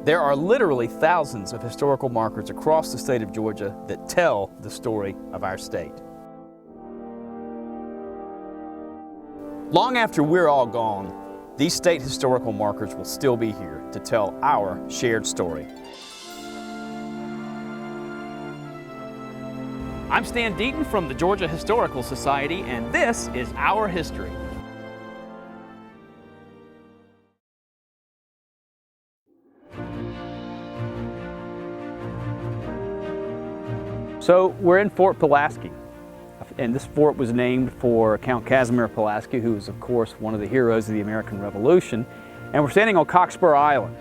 There are literally thousands of historical markers across the state of Georgia that tell the story of our state. Long after we're all gone, these state historical markers will still be here to tell our shared story. I'm Stan Deaton from the Georgia Historical Society, and this is Our History. So we're in Fort Pulaski, and this fort was named for Count Casimir Pulaski, who was of course one of the heroes of the American Revolution, and we're standing on Cockspur Island.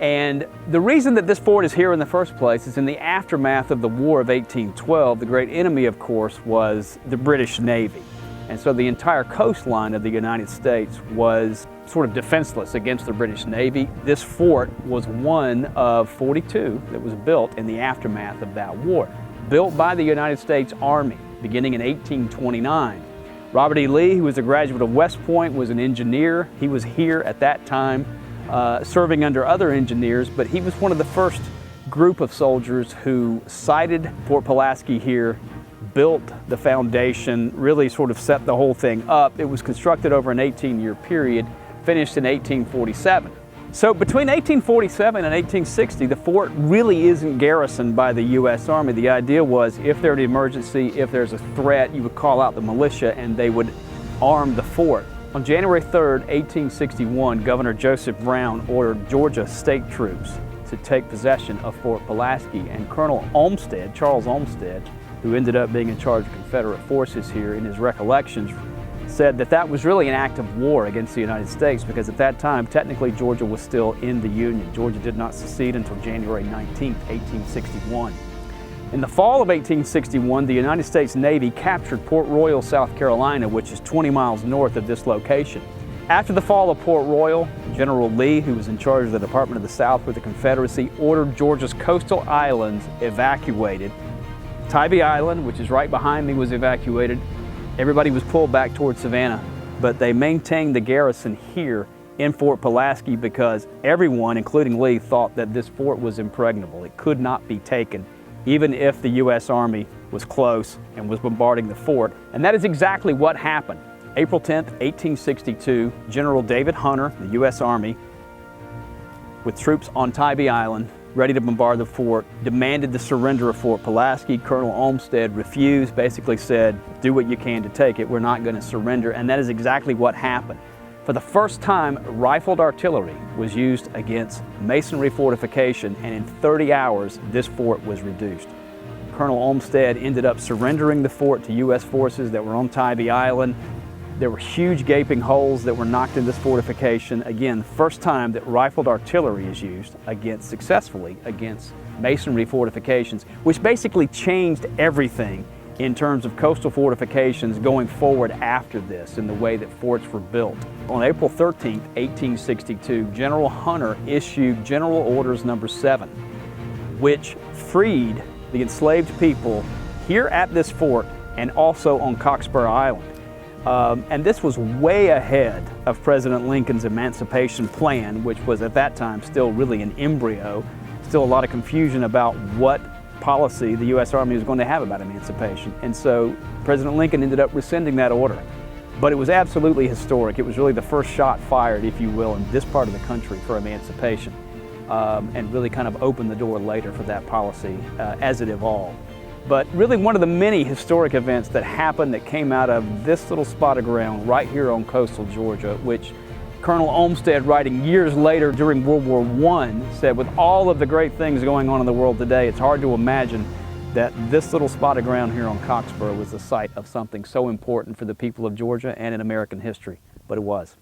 And the reason that this fort is here in the first place is in the aftermath of the War of 1812, the great enemy, of course, was the British Navy. And so the entire coastline of the United States was sort of defenseless against the British Navy. This fort was one of 42 that was built in the aftermath of that war, built by the United States Army beginning in 1829. Robert E. Lee, who was a graduate of West Point, was an engineer. He was here at that time serving under other engineers, but he was one of the first group of soldiers who sited Fort Pulaski here, built the foundation, really sort of set the whole thing up. It was constructed over an 18-year period, finished in 1847. So between 1847 and 1860, the fort really isn't garrisoned by the U.S. Army. The idea was if there's an emergency, if there's a threat, you would call out the militia and they would arm the fort. On January 3rd, 1861, Governor Joseph Brown ordered Georgia state troops to take possession of Fort Pulaski, and Colonel Olmsted, Charles Olmsted, who ended up being in charge of Confederate forces here, in his recollections, said that that was really an act of war against the United States, because at that time, technically, Georgia was still in the Union. Georgia did not secede until January 19, 1861. In the fall of 1861, the United States Navy captured Port Royal, South Carolina, which is 20 miles north of this location. After the fall of Port Royal, General Lee, who was in charge of the Department of the South with the Confederacy, ordered Georgia's coastal islands evacuated. Tybee Island, which is right behind me, was evacuated. Everybody was pulled back towards Savannah, but they maintained the garrison here in Fort Pulaski because everyone, including Lee, thought that this fort was impregnable. It could not be taken, even if the U.S. Army was close and was bombarding the fort. And that is exactly what happened. April 10th, 1862, General David Hunter, the U.S. Army, with troops on Tybee Island, ready to bombard the fort, demanded the surrender of Fort Pulaski. Colonel Olmsted refused, basically said, do what you can to take it, we're not going to surrender, and that is exactly what happened. For the first time, rifled artillery was used against masonry fortification, and in 30 hours, this fort was reduced. Colonel Olmsted ended up surrendering the fort to U.S. forces that were on Tybee Island. There were huge gaping holes that were knocked in this fortification. Again, the first time that rifled artillery is used successfully against masonry fortifications, which basically changed everything in terms of coastal fortifications going forward after this in the way that forts were built. On April 13, 1862, General Hunter issued General Orders Number 7, which freed the enslaved people here at this fort and also on Cockspur Island. And this was way ahead of President Lincoln's emancipation plan, which was at that time still really an embryo, still a lot of confusion about what policy the U.S. Army was going to have about emancipation. And so President Lincoln ended up rescinding that order. But it was absolutely historic. It was really the first shot fired, if you will, in this part of the country for emancipation, and really kind of opened the door later for that policy as it evolved. But really one of the many historic events that happened that came out of this little spot of ground right here on coastal Georgia, which Colonel Olmsted, writing years later during World War I, said, with all of the great things going on in the world today, it's hard to imagine that this little spot of ground here on Cockspur was the site of something so important for the people of Georgia and in American history, but it was.